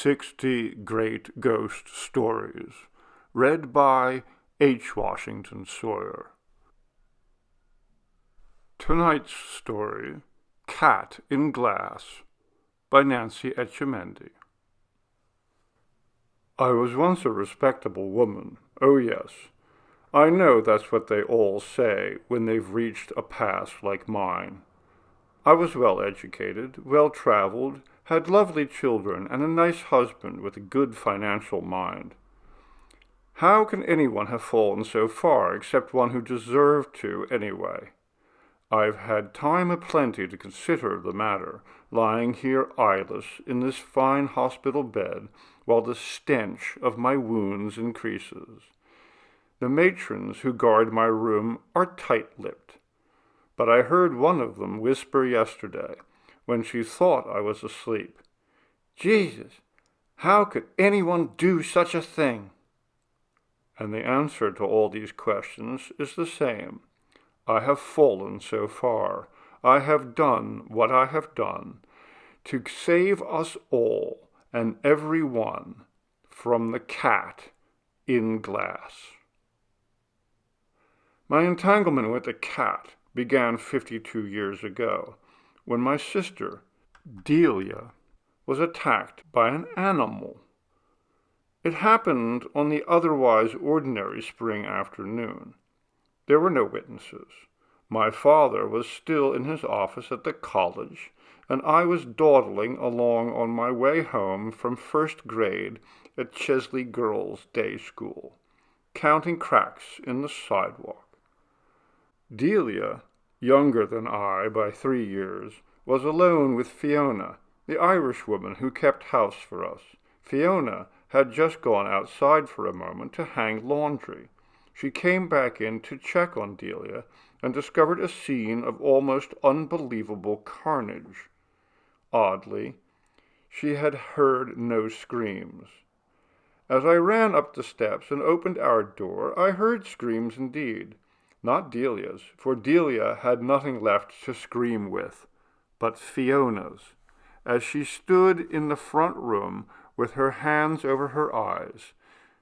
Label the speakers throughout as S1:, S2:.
S1: 60 Great Ghost Stories, read by H. Washington Sawyer. Tonight's story, Cat in Glass, by Nancy Etchemendy. I was once a respectable woman. Oh, yes. I know that's what they all say when they've reached a past like mine. I was well-educated, well-traveled, had lovely children, and a nice husband with a good financial mind. How can anyone have fallen so far except one who deserved to anyway? I've had time aplenty to consider the matter, lying here eyeless in this fine hospital bed, while the stench of my wounds increases. The matrons who guard my room are tight-lipped, but I heard one of them whisper yesterday, when she thought I was asleep, "Jesus, how could anyone do such a thing?" And the answer to all these questions is the same. I have fallen so far. I have done what I have done to save us all and every one from the cat in glass. My entanglement with the cat began 52 years ago, when my sister, Delia, was attacked by an animal. It happened on the otherwise ordinary spring afternoon. There were no witnesses. My father was still in his office at the college, and I was dawdling along on my way home from first grade at Chesley Girls' Day School, counting cracks in the sidewalk. Delia, younger than I by 3 years, was alone with Fiona, the Irish woman who kept house for us. Fiona had just gone outside for a moment to hang laundry. She came back in to check on Delia and discovered a scene of almost unbelievable carnage. Oddly, she had heard no screams. As I ran up the steps and opened our door, I heard screams indeed. Not Delia's, for Delia had nothing left to scream with, but Fiona's, as she stood in the front room with her hands over her eyes.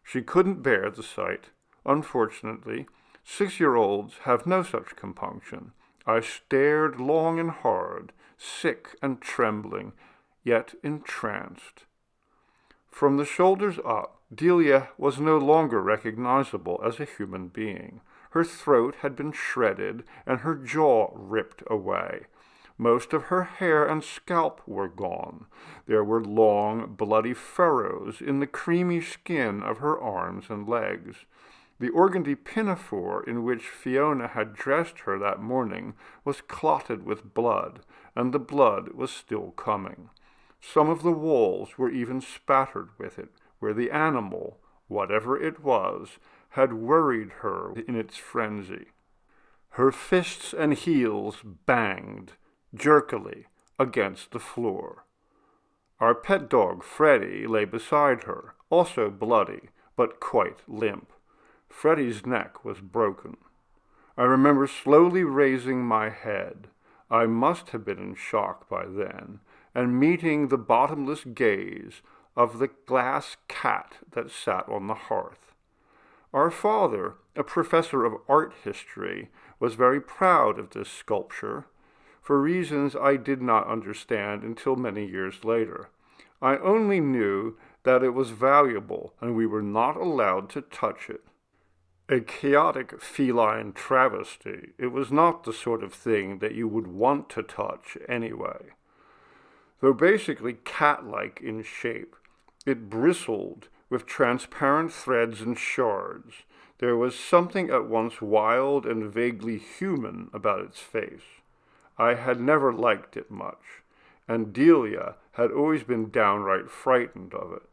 S1: She couldn't bear the sight. Unfortunately, 6-year-olds have no such compunction. I stared long and hard, sick and trembling, yet entranced. From the shoulders up, Delia was no longer recognizable as a human being. Her throat had been shredded and her jaw ripped away. Most of her hair and scalp were gone. There were long, bloody furrows in the creamy skin of her arms and legs. The organdy pinafore in which Fiona had dressed her that morning was clotted with blood, and the blood was still coming. Some of the walls were even spattered with it, where the animal, whatever it was, had worried her in its frenzy. Her fists and heels banged jerkily against the floor. Our pet dog, Freddie, lay beside her, also bloody, but quite limp. Freddie's neck was broken. I remember slowly raising my head. I must have been in shock by then, and meeting the bottomless gaze of the glass cat that sat on the hearth. Our father, a professor of art history, was very proud of this sculpture, for reasons I did not understand until many years later. I only knew that it was valuable, and we were not allowed to touch it. A chaotic feline travesty, it was not the sort of thing that you would want to touch anyway. Though basically cat-like in shape, it bristled with transparent threads and shards. There was something at once wild and vaguely human about its face. I had never liked it much, and Delia had always been downright frightened of it.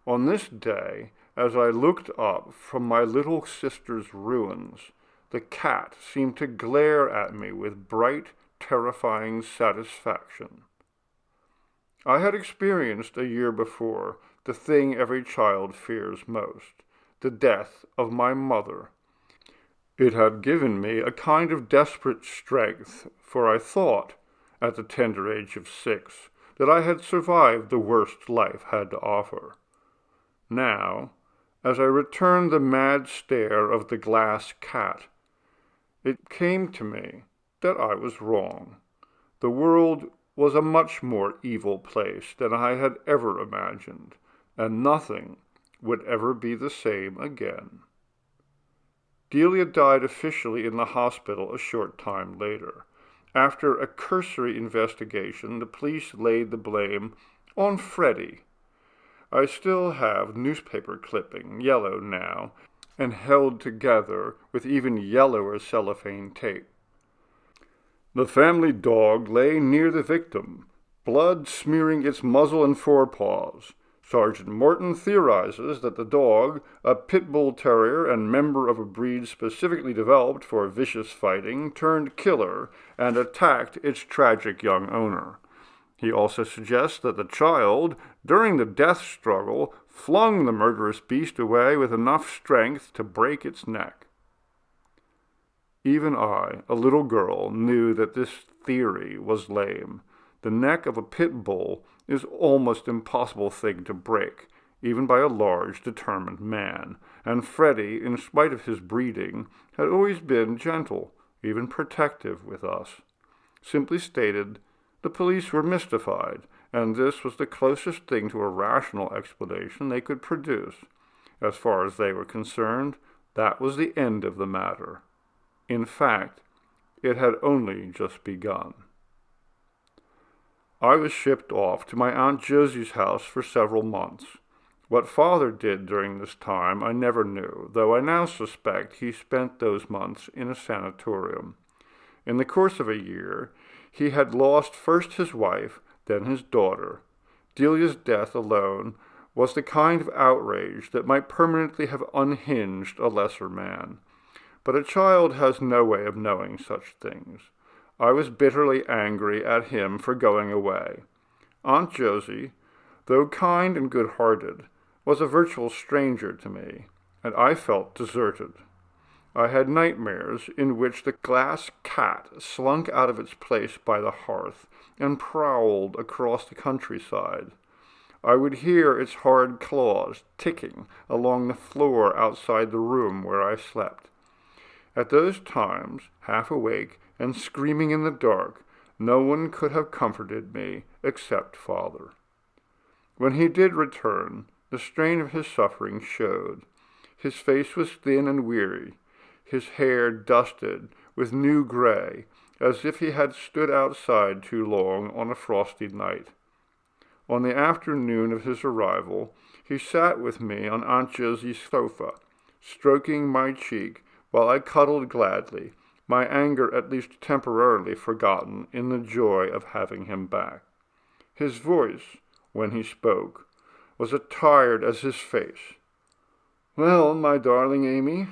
S1: On this day, as I looked up from my little sister's ruins, the cat seemed to glare at me with bright, terrifying satisfaction. I had experienced a year before the thing every child fears most, the death of my mother. It had given me a kind of desperate strength, for I thought, at the tender age of 6, that I had survived the worst life had to offer. Now, as I returned the mad stare of the glass cat, it came to me that I was wrong. The world was a much more evil place than I had ever imagined, and nothing would ever be the same again. Delia died officially in the hospital a short time later. After a cursory investigation, the police laid the blame on Freddie. I still have newspaper clipping, yellow now, and held together with even yellower cellophane tape. The family dog lay near the victim, blood smearing its muzzle and forepaws. Sergeant Morton theorizes that the dog, a pit bull terrier and member of a breed specifically developed for vicious fighting, turned killer and attacked its tragic young owner. He also suggests that the child, during the death struggle, flung the murderous beast away with enough strength to break its neck. Even I, a little girl, knew that this theory was lame. The neck of a pit bull is almost an impossible thing to break, even by a large, determined man, and Freddie, in spite of his breeding, had always been gentle, even protective with us. Simply stated, the police were mystified, and this was the closest thing to a rational explanation they could produce. As far as they were concerned, that was the end of the matter. In fact, it had only just begun. I was shipped off to my Aunt Josie's house for several months. What Father did during this time I never knew, though I now suspect he spent those months in a sanatorium. In the course of a year, he had lost first his wife, then his daughter. Delia's death alone was the kind of outrage that might permanently have unhinged a lesser man. But a child has no way of knowing such things. I was bitterly angry at him for going away. Aunt Josie, though kind and good-hearted, was a virtual stranger to me, and I felt deserted. I had nightmares in which the glass cat slunk out of its place by the hearth and prowled across the countryside. I would hear its hard claws ticking along the floor outside the room where I slept. At those times, half awake and screaming in the dark, no one could have comforted me except Father. When he did return, the strain of his suffering showed. His face was thin and weary, his hair dusted with new gray, as if he had stood outside too long on a frosty night. On the afternoon of his arrival, he sat with me on Aunt Josie's sofa, stroking my cheek while I cuddled gladly, my anger at least temporarily forgotten in the joy of having him back. His voice, when he spoke, was as tired as his face. "Well, my darling Amy,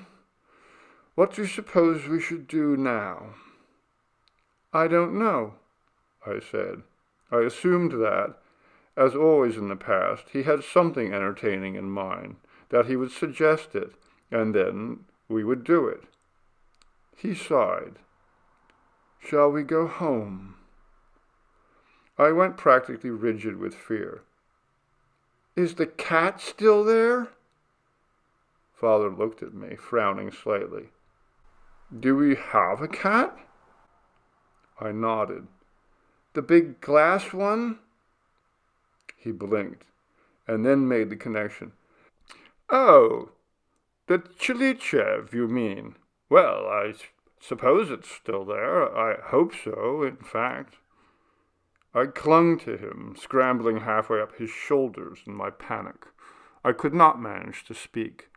S1: what do you suppose we should do now?" "I don't know," I said. I assumed that, as always in the past, he had something entertaining in mind, that he would suggest it, and then we would do it. He sighed. "Shall we go home?" I went practically rigid with fear. "Is the cat still there?" Father looked at me, frowning slightly. "Do we have a cat?" I nodded. "The big glass one?" He blinked, and then made the connection. "Oh, the Chilichev, you mean? Well, I suppose it's still there. I hope so, in fact." I clung to him, scrambling halfway up his shoulders in my panic. I could not manage to speak.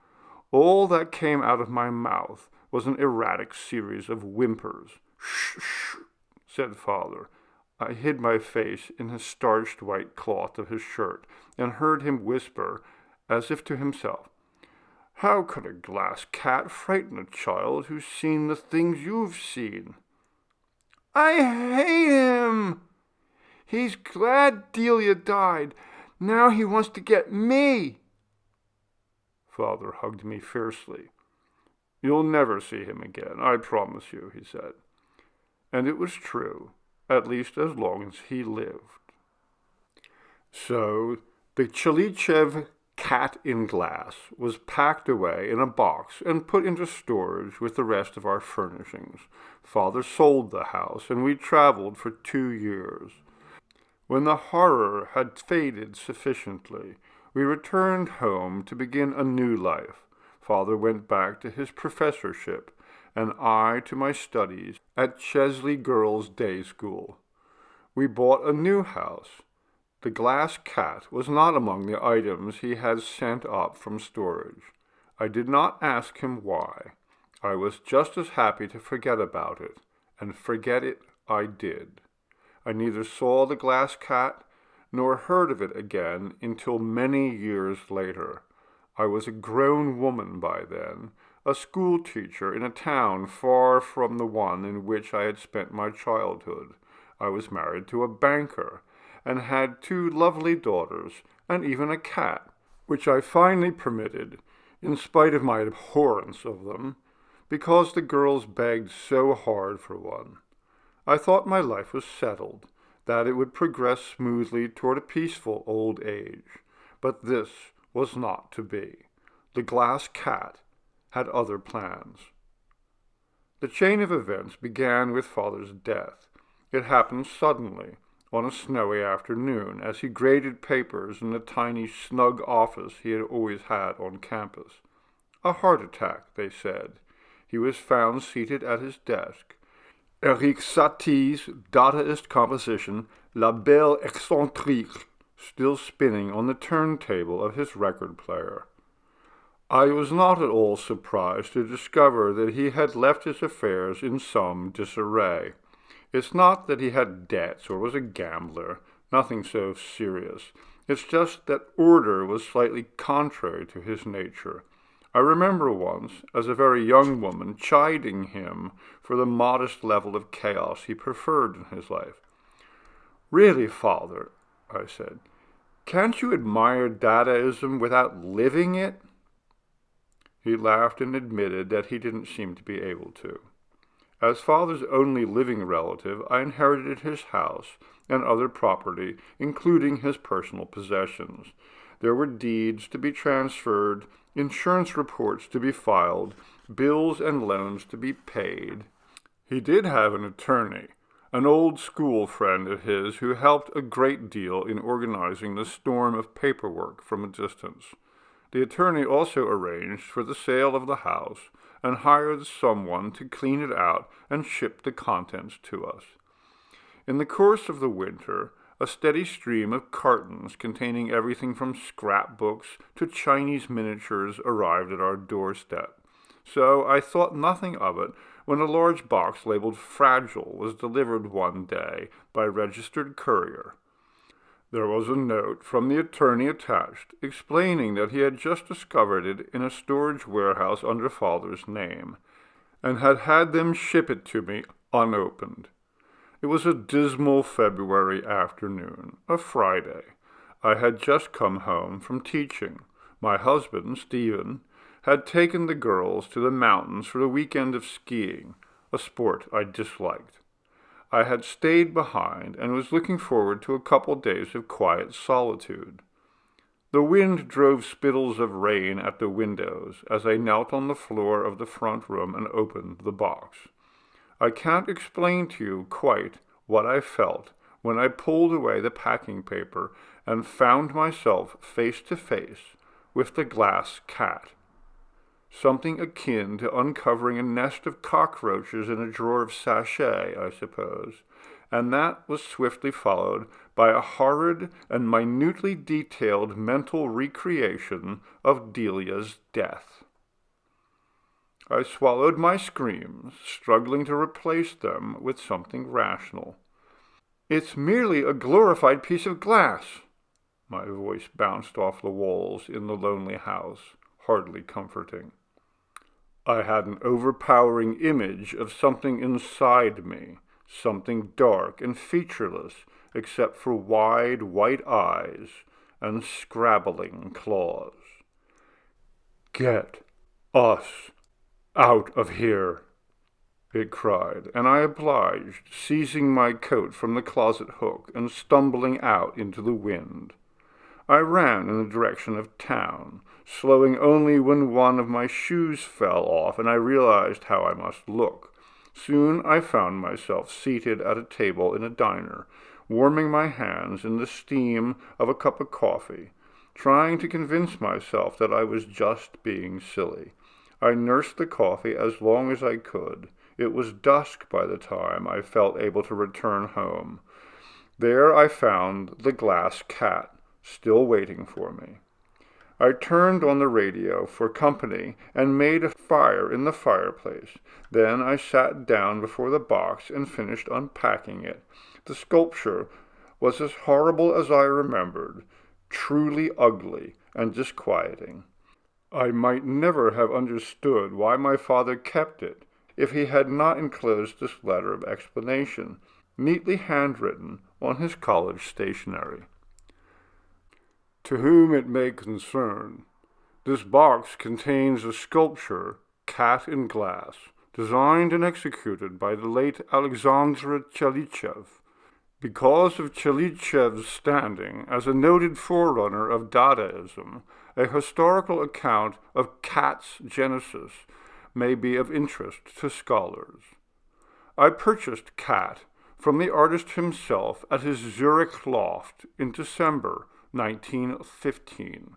S1: All that came out of my mouth was an erratic series of whimpers. "Shh, shh," said Father. I hid my face in the starched white cloth of his shirt and heard him whisper, as if to himself, "How could a glass cat frighten a child who's seen the things you've seen?" "I hate him! He's glad Delia died. Now he wants to get me." Father hugged me fiercely. "You'll never see him again, I promise you," he said. And it was true, at least as long as he lived. So the Chalichev cat in glass was packed away in a box and put into storage with the rest of our furnishings. Father sold the house, and we traveled for 2 years. When the horror had faded sufficiently, we returned home to begin a new life. Father went back to his professorship, and I to my studies at Chesley Girls' Day School. We bought a new house. The glass cat was not among the items he had sent up from storage. I did not ask him why. I was just as happy to forget about it, and forget it I did. I neither saw the glass cat nor heard of it again until many years later. I was a grown woman by then, a school teacher in a town far from the one in which I had spent my childhood. I was married to a banker, and had 2 lovely daughters, and even a cat, which I finally permitted, in spite of my abhorrence of them, because the girls begged so hard for one. I thought my life was settled, that it would progress smoothly toward a peaceful old age, but this was not to be. The glass cat had other plans. The chain of events began with Father's death. It happened suddenly, on a snowy afternoon, as he graded papers in the tiny, snug office he had always had on campus. A heart attack, they said. He was found seated at his desk. Eric Satie's Dadaist composition, La Belle Excentrique, still spinning on the turntable of his record player. I was not at all surprised to discover that he had left his affairs in some disarray. It's not that he had debts or was a gambler, nothing so serious. It's just that order was slightly contrary to his nature. I remember once, as a very young woman, chiding him for the modest level of chaos he preferred in his life. "Really, Father," I said, "can't you admire Dadaism without living it?" He laughed and admitted that he didn't seem to be able to. As Father's only living relative, I inherited his house and other property, including his personal possessions. There were deeds to be transferred, insurance reports to be filed, bills and loans to be paid. He did have an attorney, an old school friend of his who helped a great deal in organizing the storm of paperwork from a distance. The attorney also arranged for the sale of the house and hired someone to clean it out and ship the contents to us. In the course of the winter, a steady stream of cartons containing everything from scrapbooks to Chinese miniatures arrived at our doorstep. So I thought nothing of it when a large box labeled Fragile was delivered one day by registered courier. There was a note from the attorney attached, explaining that he had just discovered it in a storage warehouse under Father's name, and had had them ship it to me unopened. It was a dismal February afternoon, a Friday. I had just come home from teaching. My husband, Stephen, had taken the girls to the mountains for a weekend of skiing, a sport I disliked. I had stayed behind and was looking forward to a couple days of quiet solitude. The wind drove spittles of rain at the windows as I knelt on the floor of the front room and opened the box. I can't explain to you quite what I felt when I pulled away the packing paper and found myself face to face with the glass cat. Something akin to uncovering a nest of cockroaches in a drawer of sachet, I suppose, and that was swiftly followed by a horrid and minutely detailed mental recreation of Delia's death. I swallowed my screams, struggling to replace them with something rational. "It's merely a glorified piece of glass." My voice bounced off the walls in the lonely house, hardly comforting. I had an overpowering image of something inside me, something dark and featureless, except for wide white eyes and scrabbling claws. "Get us out of here," it cried, and I obliged, seizing my coat from the closet hook and stumbling out into the wind. I ran in the direction of town, slowing only when one of my shoes fell off and I realized how I must look. Soon I found myself seated at a table in a diner, warming my hands in the steam of a cup of coffee, trying to convince myself that I was just being silly. I nursed the coffee as long as I could. It was dusk by the time I felt able to return home. There I found the glass cat, still waiting for me. I turned on the radio for company and made a fire in the fireplace. Then I sat down before the box and finished unpacking it. The sculpture was as horrible as I remembered, truly ugly and disquieting. I might never have understood why my father kept it if he had not enclosed this letter of explanation, neatly handwritten on his college stationery. To whom it may concern, this box contains a sculpture, Cat in Glass, designed and executed by the late Alexandre Chelychev. Because of Chelychev's standing as a noted forerunner of Dadaism, a historical account of cat's genesis may be of interest to scholars. I purchased Cat from the artist himself at his Zurich loft in December 1915,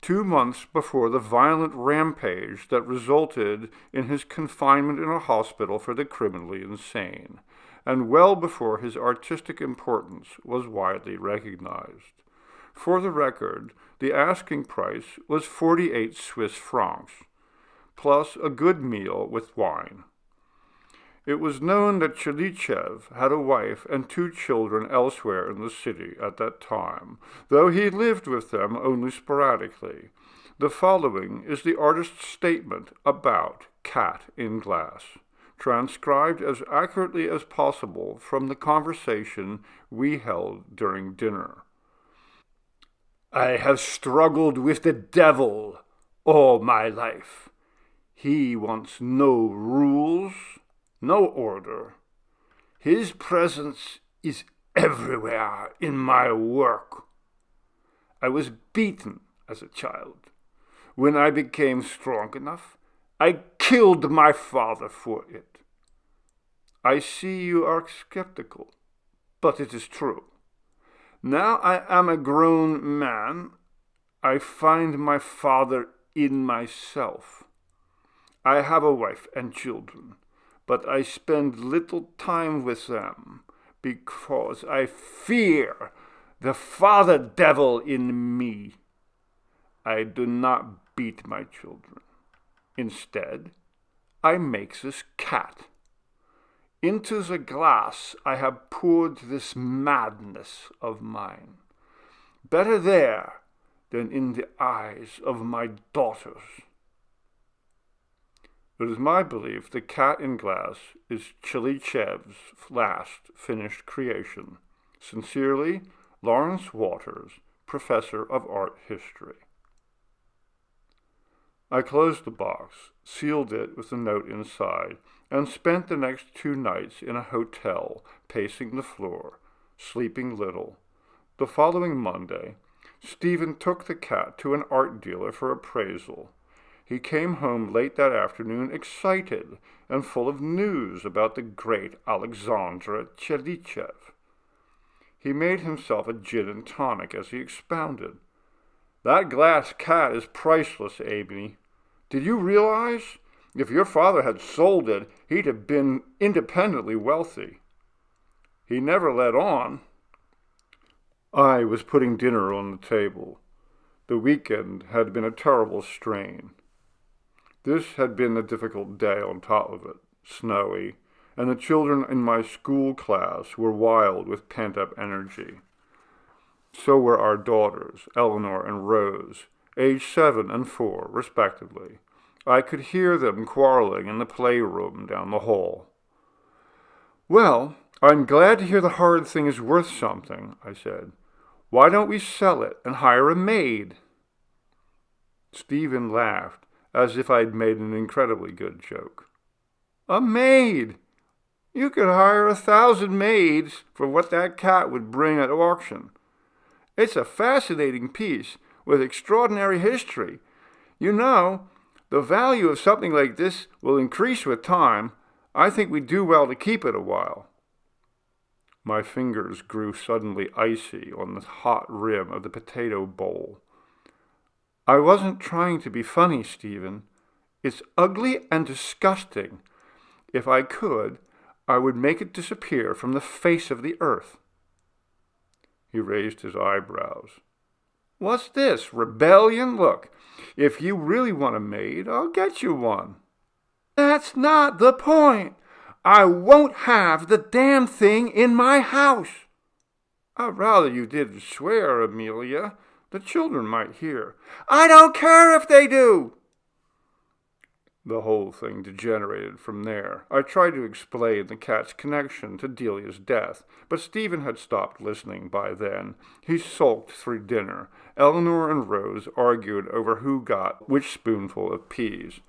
S1: 2 months before the violent rampage that resulted in his confinement in a hospital for the criminally insane, and well before his artistic importance was widely recognized. For the record, the asking price was 48 Swiss francs, plus a good meal with wine. It was known that Chelychev had a wife and 2 children elsewhere in the city at that time, though he lived with them only sporadically. The following is the artist's statement about Cat in Glass, transcribed as accurately as possible from the conversation we held during dinner. I have struggled with the devil all my life. He wants no rules, no order. His presence is everywhere in my work. I was beaten as a child. When I became strong enough, I killed my father for it. I see you are skeptical, but it is true. Now I am a grown man. I find my father in myself. I have a wife and children, but I spend little time with them because I fear the father devil in me. I do not beat my children. Instead, I make this cat. Into the glass I have poured this madness of mine. Better there than in the eyes of my daughters. It is my belief that Cat in Glass is Chelychev's last finished creation. Sincerely, Lawrence Waters, Professor of Art History. I closed the box, sealed it with a note inside, and spent the next 2 nights in a hotel, pacing the floor, sleeping little. The following Monday, Stephen took the cat to an art dealer for appraisal. He came home late that afternoon excited and full of news about the great Alexandre Chelychev. He made himself a gin and tonic as he expounded. That glass cat is priceless, Amy. Did you realize? If your father had sold it, he'd have been independently wealthy. He never let on. I was putting dinner on the table. The weekend had been a terrible strain. This had been a difficult day on top of it, snowy, and the children in my school class were wild with pent-up energy. So were our daughters, Eleanor and Rose, aged 7 and 4, respectively. I could hear them quarreling in the playroom down the hall. Well, I'm glad to hear the horrid thing is worth something, I said. Why don't we sell it and hire a maid? Stephen laughed, as if I'd made an incredibly good joke. A maid! You could hire 1,000 maids for what that cat would bring at auction. It's a fascinating piece with extraordinary history. You know, the value of something like this will increase with time. I think we do well to keep it a while." My fingers grew suddenly icy on the hot rim of the potato bowl. "I wasn't trying to be funny, Stephen. It's ugly and disgusting. If I could, I would make it disappear from the face of the earth." He raised his eyebrows. "What's this, rebellion? Look, if you really want a maid, I'll get you one." "That's not the point. I won't have the damn thing in my house." "I'd rather you didn't swear, Amelia. The children might hear." "I don't care if they do." The whole thing degenerated from there. I tried to explain the cat's connection to Delia's death, but Stephen had stopped listening by then. He sulked through dinner. Eleanor and Rose argued over who got which spoonful of peas,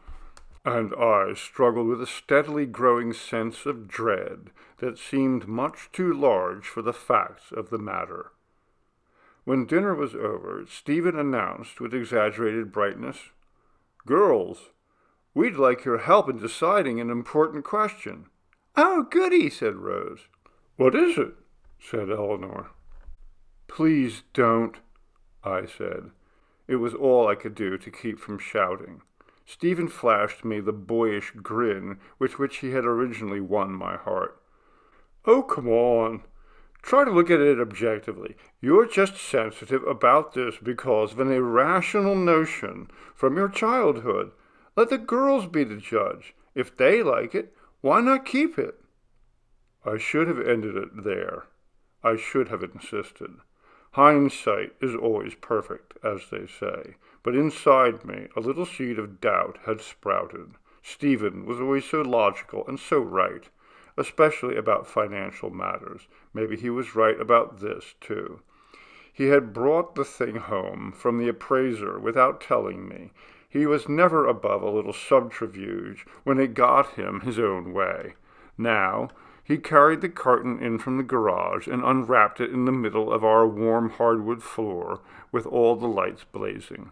S1: and I struggled with a steadily growing sense of dread that seemed much too large for the facts of the matter. When dinner was over, Stephen announced with exaggerated brightness, "Girls, we'd like your help in deciding an important question." "Oh, goody," said Rose. "What is it?" said Eleanor. "Please don't," I said. It was all I could do to keep from shouting. Stephen flashed me the boyish grin with which he had originally won my heart. "Oh, come on. Try to look at it objectively. You're just sensitive about this because of an irrational notion from your childhood. Let the girls be the judge. If they like it, why not keep it?" I should have ended it there. I should have insisted. Hindsight is always perfect, as they say, but inside me a little seed of doubt had sprouted. Stephen was always so logical and so right, especially about financial matters. Maybe he was right about this, too. He had brought the thing home from the appraiser without telling me. He was never above a little subterfuge when it got him his own way. Now, he carried the carton in from the garage and unwrapped it in the middle of our warm hardwood floor with all the lights blazing.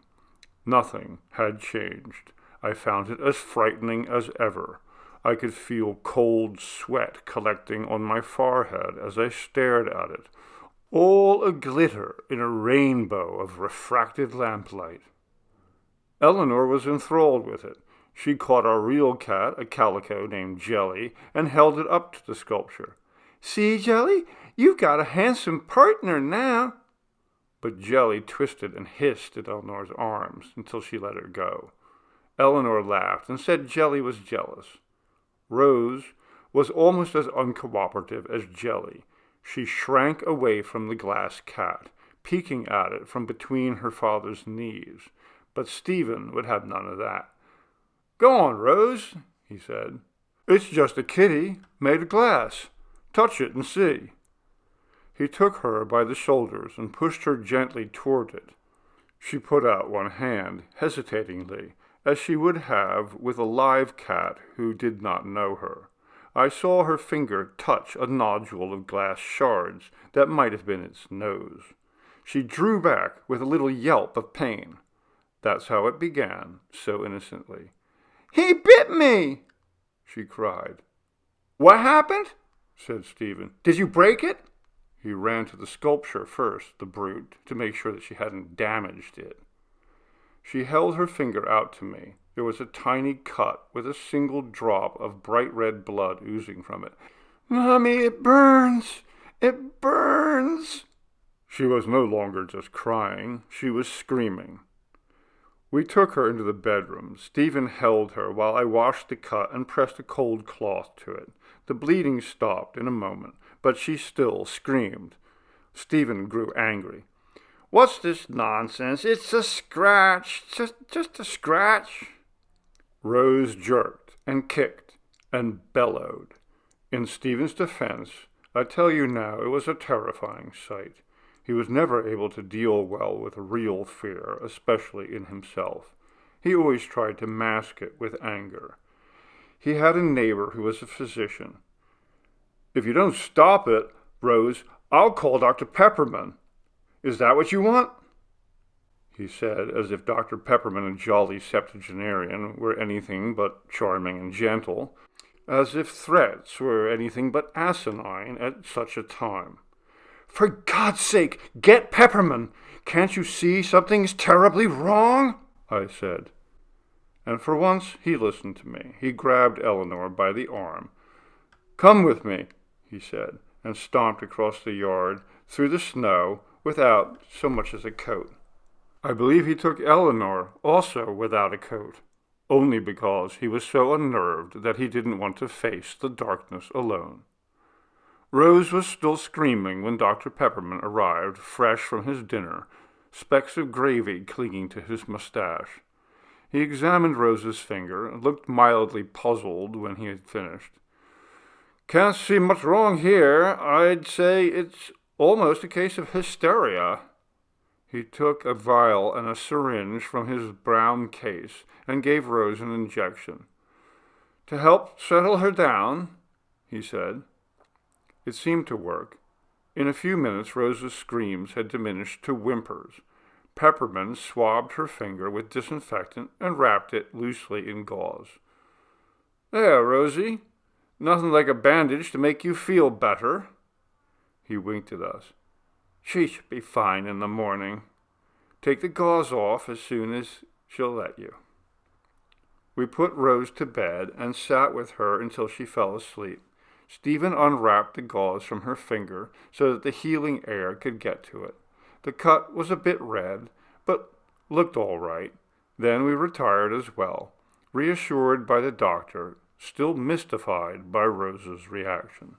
S1: Nothing had changed. I found it as frightening as ever. I could feel cold sweat collecting on my forehead as I stared at it, all a-glitter in a rainbow of refracted lamplight. Eleanor was enthralled with it. She caught our real cat, a calico named Jelly, and held it up to the sculpture. "See, Jelly, you've got a handsome partner now." But Jelly twisted and hissed at Eleanor's arms until she let her go. Eleanor laughed and said Jelly was jealous. Rose was almost as uncooperative as Jelly. She shrank away from the glass cat, peeking at it from between her father's knees. But Stephen would have none of that. "Go on, Rose," he said. "It's just a kitty made of glass. Touch it and see." He took her by the shoulders and pushed her gently toward it. She put out one hand, hesitatingly, as she would have with a live cat who did not know her. I saw her finger touch a nodule of glass shards that might have been its nose. She drew back with a little yelp of pain. That's how it began, so innocently. "He bit me!" she cried. "What happened?" said Stephen. "Did you break it?" He ran to the sculpture first, the brute, to make sure that she hadn't damaged it. She held her finger out to me. There was a tiny cut with a single drop of bright red blood oozing from it. "Mommy, it burns! It burns!" She was no longer just crying. She was screaming. We took her into the bedroom. Stephen held her while I washed the cut and pressed a cold cloth to it. The bleeding stopped in a moment, but she still screamed. Stephen grew angry. "What's this nonsense? It's a scratch. Just a scratch." Rose jerked and kicked and bellowed. In Stephen's defense, I tell you now, it was a terrifying sight. He was never able to deal well with real fear, especially in himself. He always tried to mask it with anger. He had a neighbor who was a physician. "If you don't stop it, Rose, I'll call Dr. Pepperman." Is that what you want?" he said, as if Dr. Peppermint, a jolly septuagenarian, were anything but charming and gentle, as if threats were anything but asinine at such a time. "For God's sake, get Peppermint! Can't you see something's terribly wrong?" I said. And for once he listened to me. He grabbed Eleanor by the arm. "Come with me," he said, and stomped across the yard, through the snow, without so much as a coat. I believe he took Eleanor also without a coat, only because he was so unnerved that he didn't want to face the darkness alone. Rose was still screaming when Dr. Peppermint arrived, fresh from his dinner, specks of gravy clinging to his mustache. He examined Rose's finger and looked mildly puzzled when he had finished. "Can't see much wrong here. I'd say it's almost a case of hysteria." He took a vial and a syringe from his brown case and gave Rose an injection. "To help settle her down," he said. It seemed to work. In a few minutes Rose's screams had diminished to whimpers. Peppermint swabbed her finger with disinfectant and wrapped it loosely in gauze. "There, Rosie. Nothing like a bandage to make you feel better." He winked at us. "She should be fine in the morning. Take the gauze off as soon as she'll let you." We put Rose to bed and sat with her until she fell asleep. Stephen unwrapped the gauze from her finger so that the healing air could get to it. The cut was a bit red, but looked all right. Then we retired as well, reassured by the doctor, still mystified by Rose's reaction.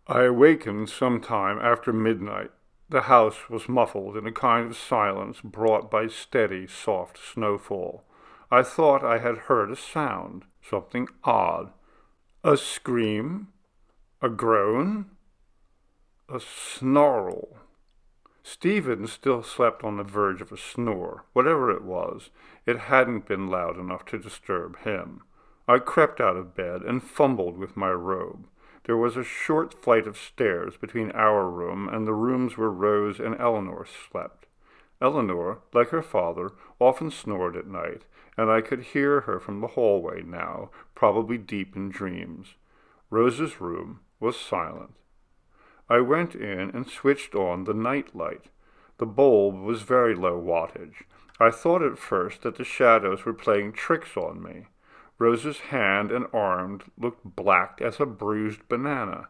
S1: I awakened some time after midnight. The house was muffled in a kind of silence brought by steady, soft snowfall. I thought I had heard a sound, something odd. A scream? A groan? A snarl? Stephen still slept on the verge of a snore. Whatever it was, it hadn't been loud enough to disturb him. I crept out of bed and fumbled with my robe. There was a short flight of stairs between our room and the rooms where Rose and Eleanor slept. Eleanor, like her father, often snored at night, and I could hear her from the hallway now, probably deep in dreams. Rose's room was silent. I went in and switched on the night light. The bulb was very low wattage. I thought at first that the shadows were playing tricks on me. Rose's hand and arm looked black as a bruised banana.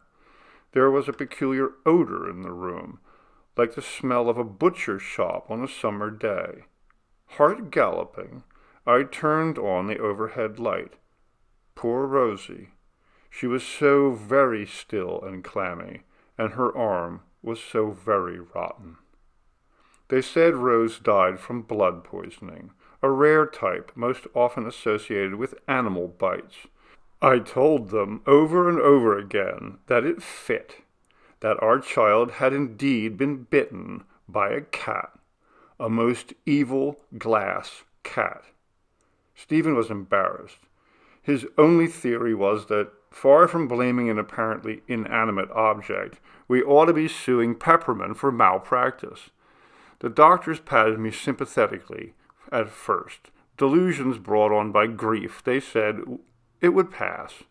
S1: There was a peculiar odor in the room, like the smell of a butcher's shop on a summer day. Heart galloping, I turned on the overhead light. Poor Rosie. She was so very still and clammy, and her arm was so very rotten. They said Rose died from blood poisoning, a rare type most often associated with animal bites. I told them over and over again that it fit, that our child had indeed been bitten by a cat, a most evil glass cat. Stephen was embarrassed. His only theory was that, far from blaming an apparently inanimate object, we ought to be suing Peppermint for malpractice. The doctors patted me sympathetically at first. Delusions brought on by grief, they said it would pass.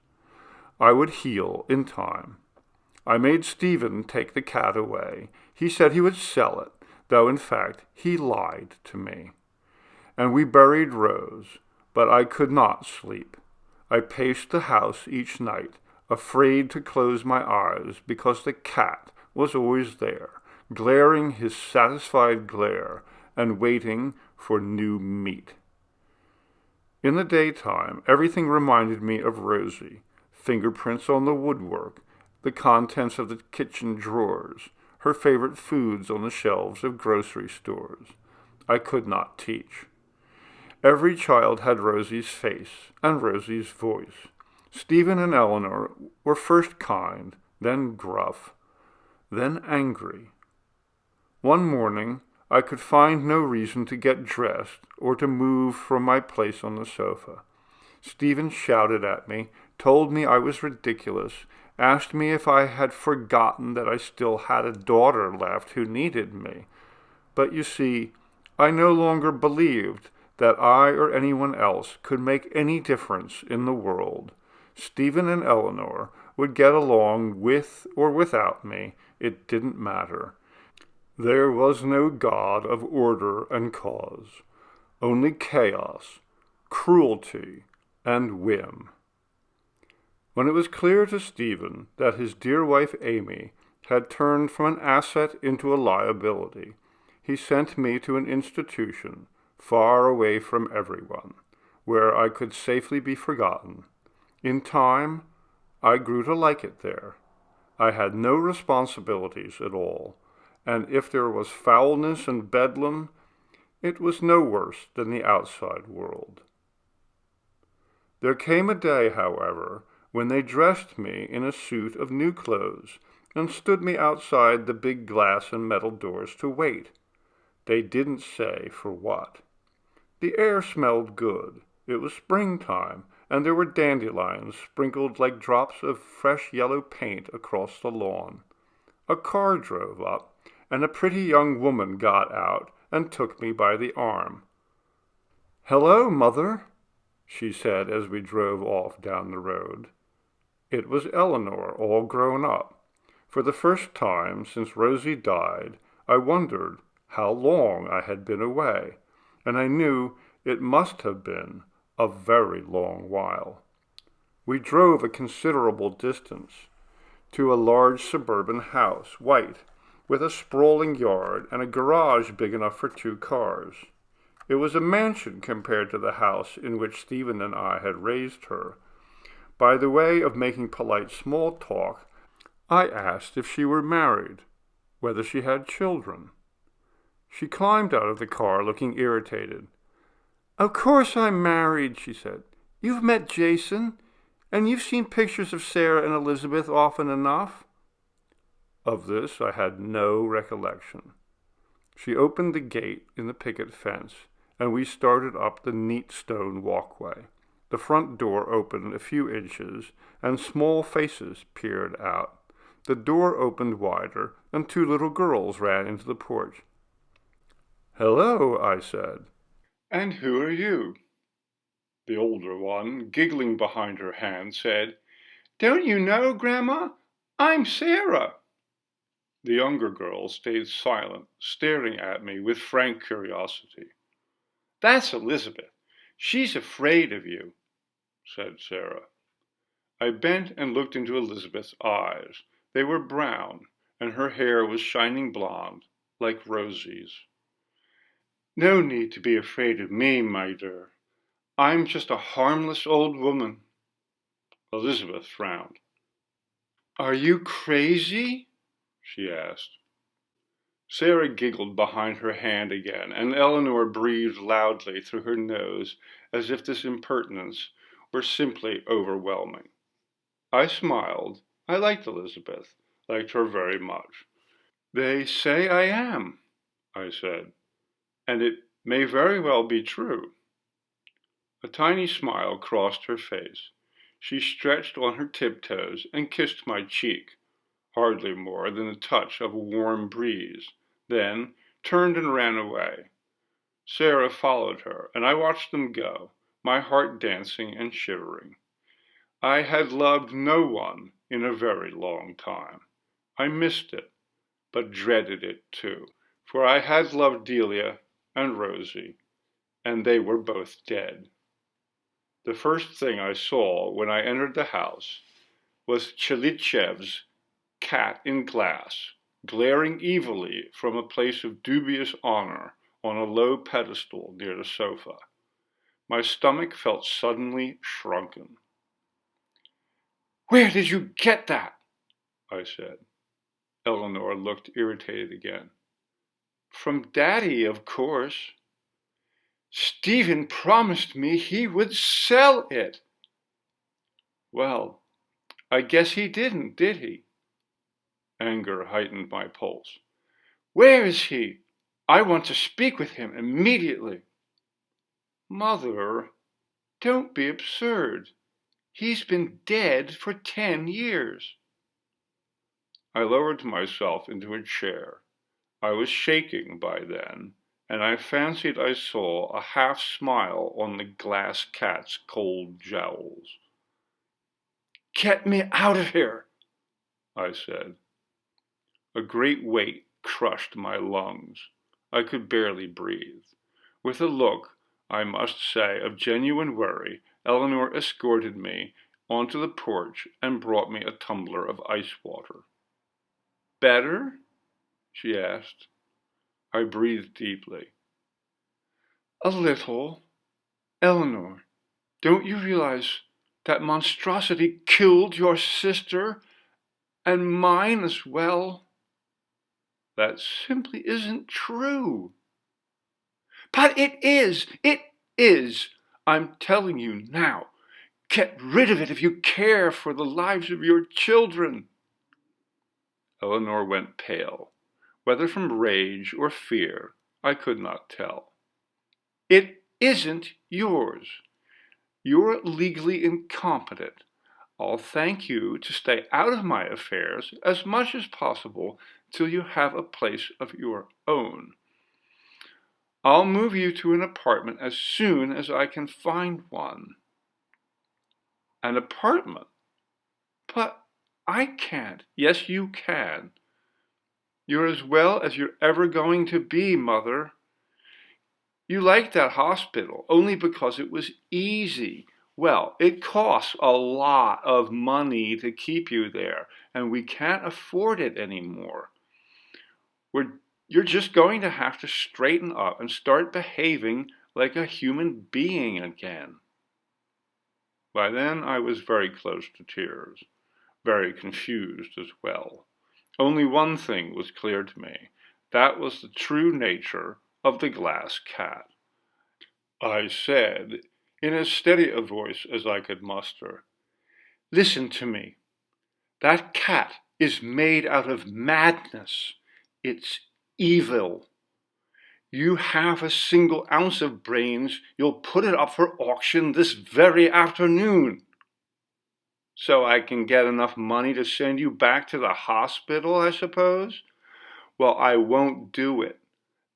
S1: I would heal in time. I made Stephen take the cat away. He said he would sell it, though in fact he lied to me. And we buried Rose, but I could not sleep. I paced the house each night, afraid to close my eyes because the cat was always there, glaring his satisfied glare and waiting for new meat. In the daytime, everything reminded me of Rosie. Fingerprints on the woodwork, the contents of the kitchen drawers, her favorite foods on the shelves of grocery stores. I could not teach. Every child had Rosie's face and Rosie's voice. Stephen and Eleanor were first kind, then gruff, then angry. One morning, I could find no reason to get dressed or to move from my place on the sofa. Stephen shouted at me, told me I was ridiculous, asked me if I had forgotten that I still had a daughter left who needed me. But you see, I no longer believed that I or anyone else could make any difference in the world. Stephen and Eleanor would get along with or without me. It didn't matter. There was no God of order and cause, only chaos, cruelty, and whim. When it was clear to Stephen that his dear wife Amy had turned from an asset into a liability, he sent me to an institution far away from everyone, where I could safely be forgotten. In time, I grew to like it there. I had no responsibilities at all, and if there was foulness and bedlam, it was no worse than the outside world. There came a day, however, when they dressed me in a suit of new clothes and stood me outside the big glass and metal doors to wait. They didn't say for what. The air smelled good. It was springtime, and there were dandelions sprinkled like drops of fresh yellow paint across the lawn. A car drove up, and a pretty young woman got out and took me by the arm. "Hello, Mother," she said as we drove off down the road. It was Eleanor, all grown up. For the first time since Rosie died, I wondered how long I had been away, and I knew it must have been a very long while. We drove a considerable distance to a large suburban house, white, with a sprawling yard and a garage big enough for 2 cars. It was a mansion compared to the house in which Stephen and I had raised her. By the way of making polite small talk, I asked if she were married, whether she had children. She climbed out of the car looking irritated. "Of course I'm married," she said. "You've met Jason, and you've seen pictures of Sarah and Elizabeth often enough." Of this I had no recollection. She opened the gate in the picket fence, and we started up the neat stone walkway. The front door opened a few inches, and small faces peered out. The door opened wider, and 2 little girls ran into the porch. "Hello," I said. "And who are you?" The older one, giggling behind her hand, said, "Don't you know, Grandma? I'm Sarah." The younger girl stayed silent, staring at me with frank curiosity. "That's Elizabeth. She's afraid of you," said Sarah. I bent and looked into Elizabeth's eyes. They were brown, and her hair was shining blonde, like Rosie's. "No need to be afraid of me, my dear. I'm just a harmless old woman." Elizabeth frowned. "Are you crazy?" she asked. Sarah giggled behind her hand again, and Eleanor breathed loudly through her nose as if this impertinence were simply overwhelming. I smiled. I liked Elizabeth, liked her very much. "They say I am," I said, "and it may very well be true." A tiny smile crossed her face. She stretched on her tiptoes and kissed my cheek, hardly more than the touch of a warm breeze, then turned and ran away. Sarah followed her, and I watched them go, my heart dancing and shivering. I had loved no one in a very long time. I missed it, but dreaded it too, for I had loved Delia and Rosie, and they were both dead. The first thing I saw when I entered the house was Chilichev's cat in glass, glaring evilly from a place of dubious honor on a low pedestal near the sofa. My stomach felt suddenly shrunken. "Where did you get that?" I said. Eleanor looked irritated again. "From Daddy, of course." "Stephen promised me he would sell it." "Well, I guess he didn't, did he?" Anger heightened my pulse. "Where is he? I want to speak with him immediately." "Mother, don't be absurd. He's been dead for 10 years. I lowered myself into a chair. I was shaking by then, and I fancied I saw a half-smile on the glass cat's cold jowls. "Get me out of here," I said. A great weight crushed my lungs. I could barely breathe. With a look, I must say, of genuine worry, Eleanor escorted me onto the porch and brought me a tumbler of ice water. "Better?" she asked. I breathed deeply. "A little. Eleanor, don't you realize that monstrosity killed your sister and mine as well?" "That simply isn't true." "But it is! It is! I'm telling you now. Get rid of it if you care for the lives of your children." Eleanor went pale. Whether from rage or fear, I could not tell. "It isn't yours. You're legally incompetent. I'll thank you to stay out of my affairs as much as possible till you have a place of your own. I'll move you to an apartment as soon as I can find one." "An apartment? But I can't." "Yes, you can. You're as well as you're ever going to be, Mother. You liked that hospital only because it was easy. Well, it costs a lot of money to keep you there, and we can't afford it anymore. You're just going to have to straighten up and start behaving like a human being again." By then I was very close to tears, very confused as well. Only one thing was clear to me. That was the true nature of the glass cat. I said, in as steady a voice as I could muster, "Listen to me. That cat is made out of madness. It's evil. You have a single ounce of brains, you'll put it up for auction this very afternoon." "So I can get enough money to send you back to the hospital, I suppose?" "Well, I won't do it.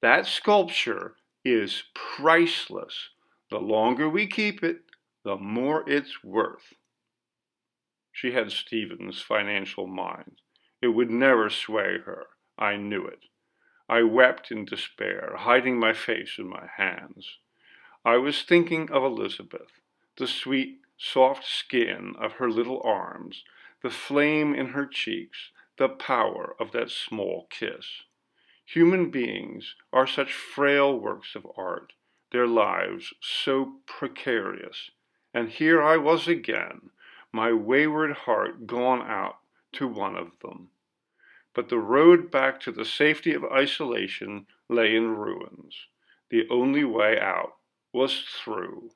S1: That sculpture is priceless. The longer we keep it, the more it's worth." She had Stephen's financial mind. It would never sway her. I knew it. I wept in despair, hiding my face in my hands. I was thinking of Elizabeth, the sweet, soft skin of her little arms, the flame in her cheeks, the power of that small kiss. Human beings are such frail works of art, their lives so precarious. And here I was again, my wayward heart gone out to one of them. But the road back to the safety of isolation lay in ruins. The only way out was through.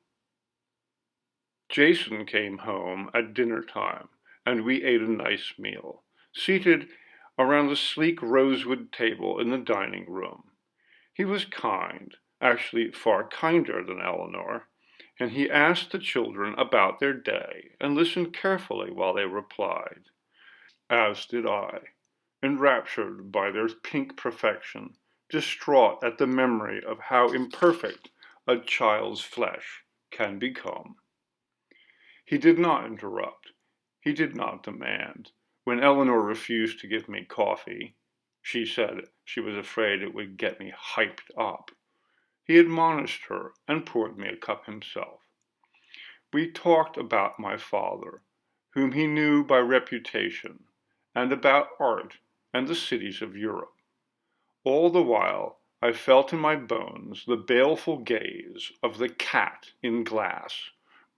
S1: Jason came home at dinner time, and we ate a nice meal, seated around the sleek rosewood table in the dining room. He was kind, actually far kinder than Eleanor, and he asked the children about their day and listened carefully while they replied. As did I, enraptured by their pink perfection, distraught at the memory of how imperfect a child's flesh can become. He did not interrupt. He did not demand. When Eleanor refused to give me coffee, she said she was afraid it would get me hyped up. He admonished her and poured me a cup himself. We talked about my father, whom he knew by reputation, and about art and the cities of Europe. All the while, I felt in my bones the baleful gaze of the cat in glass,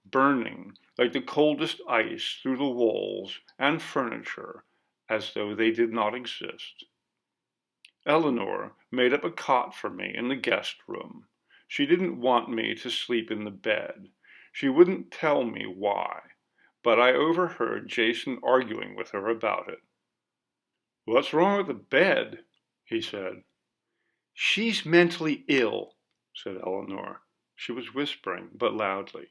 S1: burning like the coldest ice through the walls and furniture as though they did not exist. Eleanor made up a cot for me in the guest room. She didn't want me to sleep in the bed. She wouldn't tell me why, but I overheard Jason arguing with her about it. "What's wrong with the bed?" he said. "She's mentally ill," said Eleanor. She was whispering, but loudly.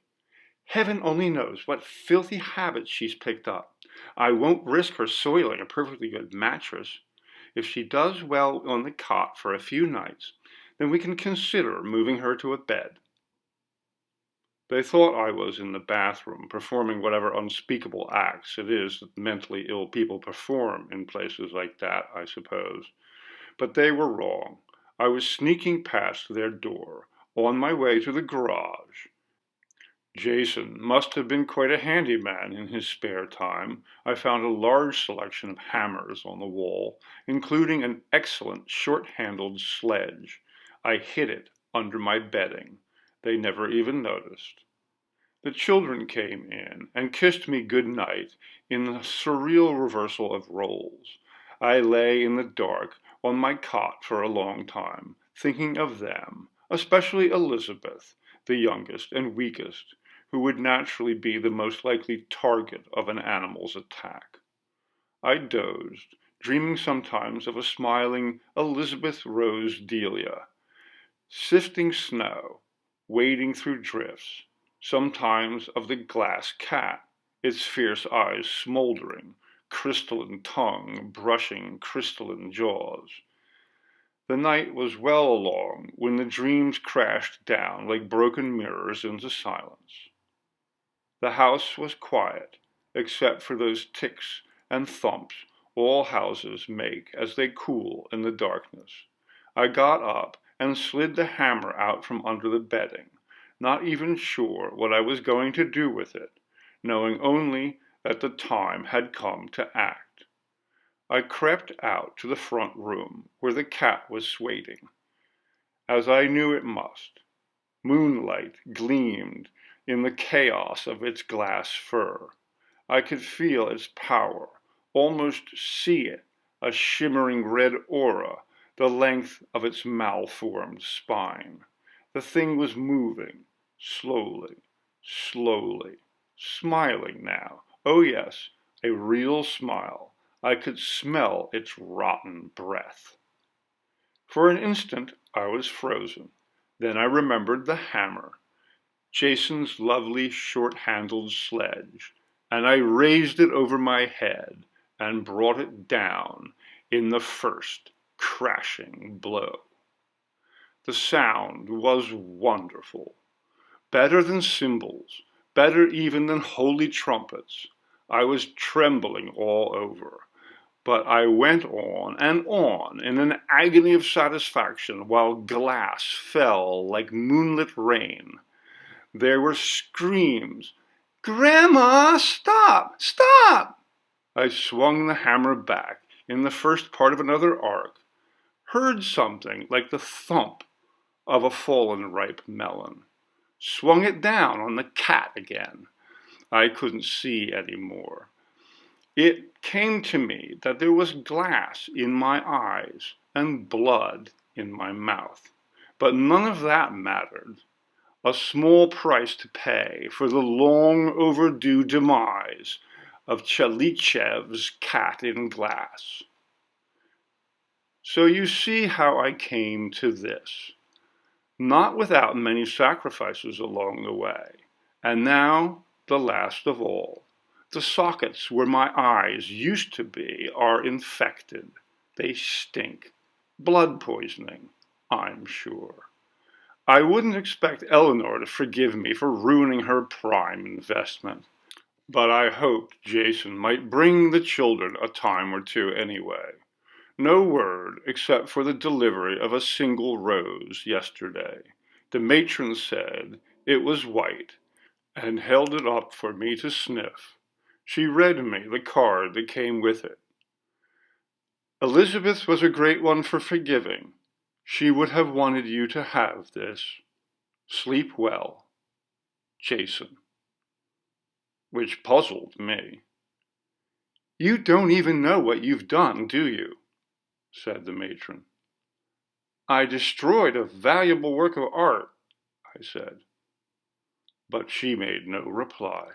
S1: "Heaven only knows what filthy habits she's picked up. I won't risk her soiling a perfectly good mattress. If she does well on the cot for a few nights, then we can consider moving her to a bed." They thought I was in the bathroom, performing whatever unspeakable acts it is that mentally ill people perform in places like that, I suppose. But they were wrong. I was sneaking past their door, on my way to the garage. Jason must have been quite a handy man in his spare time. I found a large selection of hammers on the wall, including an excellent short-handled sledge. I hid it under my bedding. They never even noticed. The children came in and kissed me good night in a surreal reversal of roles. I lay in the dark on my cot for a long time, thinking of them, especially Elizabeth, the youngest and weakest, who would naturally be the most likely target of an animal's attack. I dozed, dreaming sometimes of a smiling Elizabeth Rose Delia, sifting snow, wading through drifts, sometimes of the glass cat, its fierce eyes smoldering, crystalline tongue brushing crystalline jaws. The night was well along when the dreams crashed down like broken mirrors into silence. The house was quiet, except for those ticks and thumps all houses make as they cool in the darkness. I got up and slid the hammer out from under the bedding, not even sure what I was going to do with it, knowing only that the time had come to act. I crept out to the front room where the cat was waiting, as I knew it must. Moonlight gleamed in the chaos of its glass fur. I could feel its power, almost see it, a shimmering red aura, the length of its malformed spine. The thing was moving, slowly, slowly, smiling now. Oh yes, a real smile. I could smell its rotten breath. For an instant I was frozen. Then I remembered the hammer, Jason's lovely short-handled sledge, and I raised it over my head and brought it down in the first crashing blow. The sound was wonderful, better than cymbals, better even than holy trumpets. I was trembling all over, but I went on and on in an agony of satisfaction while glass fell like moonlit rain. There were screams. "Grandma, stop! Stop!" I swung the hammer back in the first part of another arc, heard something like the thump of a fallen ripe melon, swung it down on the cat again. I couldn't see any more. It came to me that there was glass in my eyes and blood in my mouth, but none of that mattered. A small price to pay for the long overdue demise of Chalichev's cat in glass. So you see how I came to this, not without many sacrifices along the way, and now the last of all. The sockets where my eyes used to be are infected. They stink. Blood poisoning, I'm sure. I wouldn't expect Eleanor to forgive me for ruining her prime investment, but I hoped Jason might bring the children a time or two anyway. No word except for the delivery of a single rose yesterday. The matron said it was white and held it up for me to sniff. She read me the card that came with it. "Elizabeth was a great one for forgiving. She would have wanted you to have this. Sleep well, Jason." Which puzzled me. "You don't even know what you've done, do you?" said the matron. "I destroyed a valuable work of art," I said. But she made no reply.